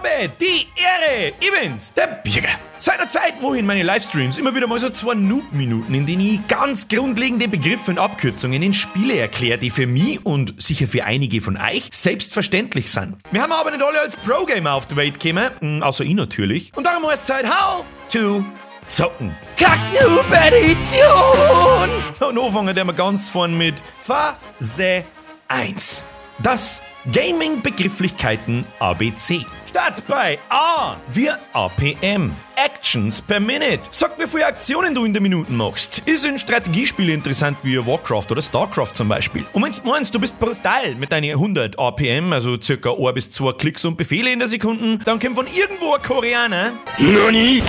habe die Ehre, ich bin's, der Birger. Seit der Zeit mache ich in meine Livestreams immer wieder mal so 2 Noob-Minuten, in denen ich ganz grundlegende Begriffe und Abkürzungen in Spiele erkläre, die für mich und sicher für einige von euch selbstverständlich sind. Wir haben aber nicht alle als Pro-Gamer auf die Welt gekommen, außer ich natürlich. Und darum heißt es Zeit, how to zocken. Kack-Noob-Edition! Und anfangen wir ganz vorn mit Phase 1. Das Gaming-Begrifflichkeiten ABC. Start bei A. Wir APM. Actions per Minute. Sag, wie viele Aktionen du in der Minute machst. Ist in Strategiespiele interessant wie Warcraft oder Starcraft zum Beispiel. Und wenn du meinst, du bist brutal mit deinen 100 APM, also circa 1 bis 2 Klicks und Befehle in der Sekunde, dann kommt von irgendwo ein Koreaner Nani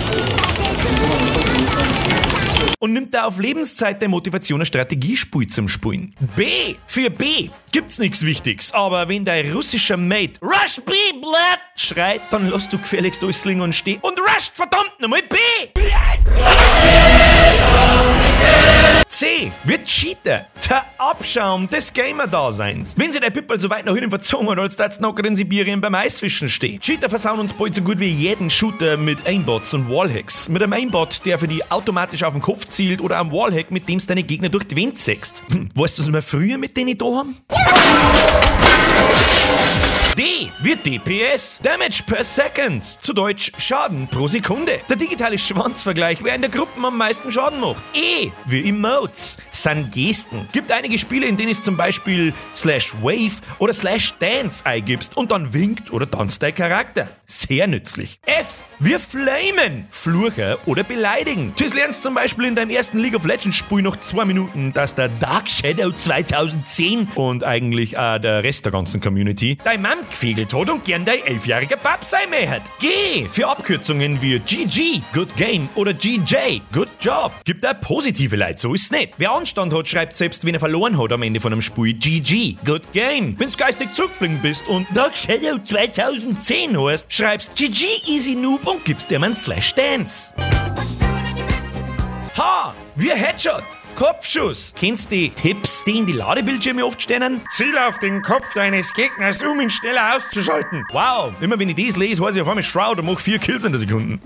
und nimmt da auf Lebenszeit der Motivation ein Strategiespiel zum Spielen. B. Für B gibt's nichts Wichtiges, aber wenn dein russischer Mate Rush B, Blood schreit, dann lass du gefälligst auslingen und steh und rusht verdammt nochmal B. C. Wird Cheater. Der Abschaum des Gamer-Daseins. Wenn sich der Pippel so weit nach hinten verzogen hat, als dass noch in Sibirien beim Eisfischen steht. Cheater versauen uns bald so gut wie jeden Shooter mit Aimbots und Wallhacks. Mit einem Aimbot, der für die automatisch auf den Kopf zielt, oder einem Wallhack, mit dem du deine Gegner durch die Wand sägst. Weißt du, was wir früher mit denen da haben? D wie DPS, Damage per Second, zu Deutsch Schaden pro Sekunde. Der digitale Schwanzvergleich, wer in der Gruppe am meisten Schaden macht. E wie Emotes, sind Gesten. Gibt einige Spiele, in denen es zum Beispiel /Wave oder /Dance eingibst und dann winkt oder tanzt dein Charakter. Sehr nützlich. F wie Flamen, Flucher oder beleidigen. Du lernst zum Beispiel in deinem ersten League of Legends Spiel nach 2 Minuten, dass der Dark Shadow 2010 und eigentlich auch der Rest der ganzen Community dein Mann gefegelt hat und gern dein 11-jähriger Bab sein möchte. G für Abkürzungen wie GG, Good Game oder GJ, Good Job. Gibt auch positive Leute, so ist es nicht. Wer Anstand hat, schreibt selbst, wenn er verloren hat am Ende von einem Spiel GG, Good Game. Wenn du geistig zurückblicken bist und Dark Shadow 2010 heißt, schreibst GG Easy Noob und gibst dir einen /Dance. H wie Headshot. Kopfschuss. Kennst du die Tipps, die in die Ladebildschirme oft stehen? Ziel auf den Kopf deines Gegners, um ihn schneller auszuschalten. Wow, immer wenn ich das lese, weiß ich auf einmal Shroud und mach 4 Kills in der Sekunde.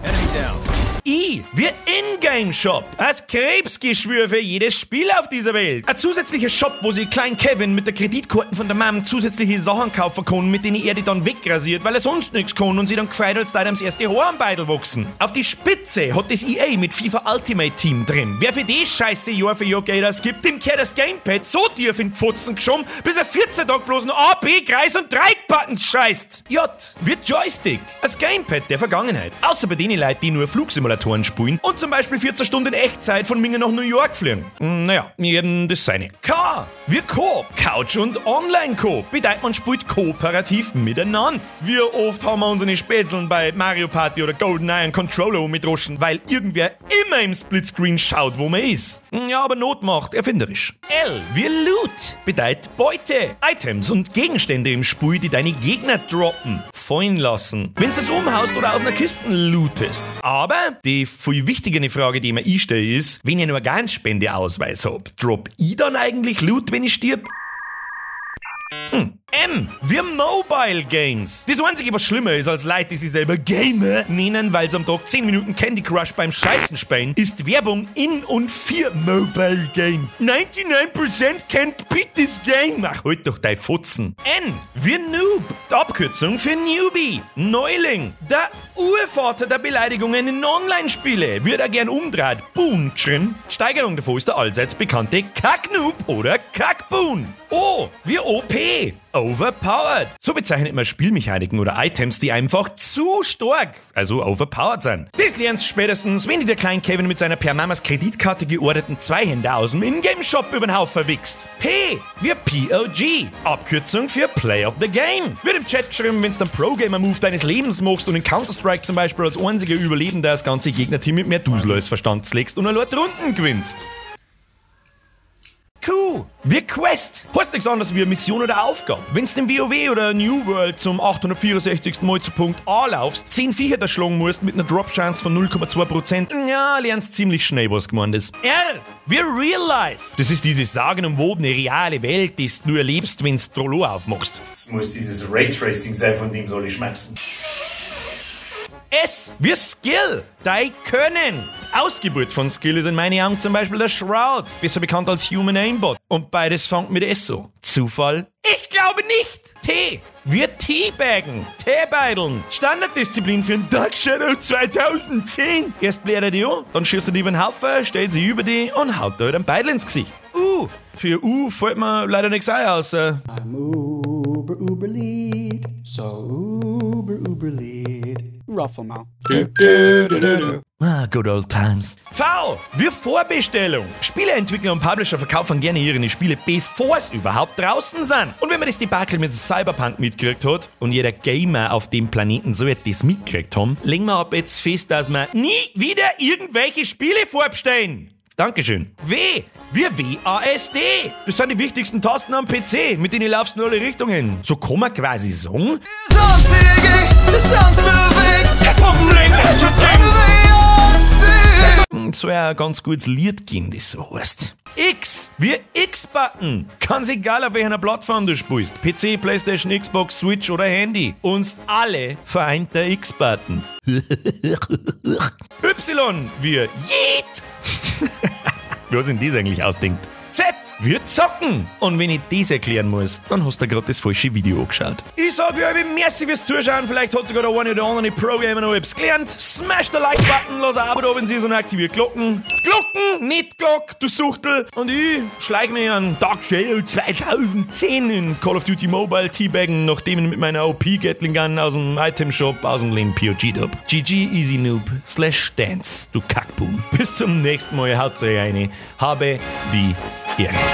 Enemy down. I wie In-Game Shop. Als Krebsgeschwür für jedes Spiel auf dieser Welt. Ein zusätzlicher Shop, wo sie Klein Kevin mit der Kreditkarte von der Mom zusätzliche Sachen kaufen kann, mit denen er die dann wegrasiert, weil er sonst nichts kann und sie dann gefreut, als da das erste Haar am Beidel wachsen. Auf die Spitze hat das EA mit FIFA Ultimate Team drin. Wer für die Scheiße Jahr für Jahr Geld ausgibt, dem kehrt das Gamepad so tief in die Pfotzen geschoben, bis er 14 Tage bloß noch A, B, Kreis und Dreieck-Buttons scheißt. J wie Joystick. Als Gamepad der Vergangenheit. Außer bei denen Leuten, die nur Flugsimulatoren spielen und zum Beispiel 14 Stunden in Echtzeit von Mingen nach New York fliegen. Naja, jedem das seine. K wie Coop. Couch und Online-Coop. Bedeutet, man spielt kooperativ miteinander. Wie oft haben wir unsere Spätzeln bei Mario Party oder GoldenEye und Controller mitruschen, weil irgendwer immer im Splitscreen schaut, wo man ist. Ja, aber Not macht erfinderisch. L wie Loot. Bedeutet Beute. Items und Gegenstände im Spiel, die deine Gegner droppen. Fallen lassen. Wenn du es umhaust oder aus einer Kiste lootest. Aber die viel wichtigere Frage, die ich mir einstelle, ist, wenn ich einen Organspendeausweis habe, drop ich dann eigentlich Loot, wenn ich stirb? M wie Mobile Games. Das Einzige, was schlimmer ist als Leute, die sich selber Gamer nennen, weil sie am Tag 10 Minuten Candy Crush beim Scheißen spielen, ist Werbung in und für Mobile Games. 99% can't beat this game. Ach, halt doch dein Futzen. N wie Noob. Die Abkürzung für Newbie. Neuling. Der Urvater der Beleidigungen in Online-Spiele. Wird er gern umdreht. Boon geschrieben. Steigerung davon ist der allseits bekannte Kack-Noob oder Kack-Boon. O wie OP. Overpowered. So bezeichnet man Spielmechaniken oder Items, die einfach zu stark, also overpowered sind. Das lernst du spätestens, wenn dir der kleine Kevin mit seiner per Mamas Kreditkarte geordneten Zweihänder aus dem Ingame-Shop über den Haufen wichst. P wie POG. Abkürzung für Play of the Game. Wird im Chat geschrieben, wenn du den Pro-Gamer-Move deines Lebens machst und in Counter-Strike zum Beispiel als einziger Überlebender das ganze Gegnerteam mit mehr Dusel als Verstand legst und ein Lot Runden gewinnst. IQ wie Quest. Heißt nichts anderes wie eine Mission oder Aufgabe. Wenn's den WoW oder New World zum 864. Mal zu Punkt A laufst, 10 Viecher da schlagen musst mit einer Drop-Chance von 0,2%, ja, lernst ziemlich schnell, was gemeint ist. R wie Real Life. Das ist diese sagenumwobene reale Welt, die du nur erlebst, wenn's Trollo aufmachst. Das muss dieses Raytracing sein, von dem soll ich schmerzen. S wie Skill, dein Können. Die Ausgeburt von Skill ist in meinen Augen zum Beispiel der Shroud, besser bekannt als Human Aimbot. Und beides fängt mit S so. Zufall? Ich glaube nicht. T wie Teabaggen, Teebeideln. Standarddisziplin für einen Dark Shadow 2010. Erst bläht er die an, dann schießt er die über den Haufen, stellt sie über die und haut da einen Beidel ins Gesicht. Für fällt mir leider nichts ein, außer I'm Uberlead, so Uberlead. Rufflemau. Good old times. V wie Vorbestellung. Spieleentwickler und Publisher verkaufen gerne ihre Spiele, bevor es überhaupt draußen sind. Und wenn man das Debakel mit Cyberpunk mitgekriegt hat und jeder Gamer auf dem Planeten so etwas mitgekriegt haben, legen wir ab jetzt fest, dass wir nie wieder irgendwelche Spiele vorbestellen. Dankeschön. W wie WASD. Das sind die wichtigsten Tasten am PC, mit denen laufst du in alle Richtungen. So kann man quasi sagen. So ein ganz gutes Lied ging, das so heißt. X wie X-Button. Ganz egal, auf welcher Plattform du spielst. PC, Playstation, Xbox, Switch oder Handy. Uns alle vereint der X-Button. Y wie Yeet. Wer hat sich das eigentlich ausdenkt? Z wie zocken. Und wenn ich das erklären muss, dann hast du gerade das falsche Video angeschaut. Ich sag euch, merci fürs Zuschauen. Vielleicht hat sogar der eine oder andere Pro-Gamer noch etwas gelernt. Smash den Like-Button, lass ein Abo da, wenn sie so aktiviert Glocken. Glocken, nicht Glock, du Suchtel. Und ich schleich mich an Dark Shadow 2010 in Call of Duty Mobile Teabaggen, nachdem ich mit meiner OP-Gatling Gun aus dem Item-Shop aus dem Leben POG hab. GG Easy Noob /Dance, du Kackboom. Bis zum nächsten Mal, haut's euch eine. Habe die Ehre.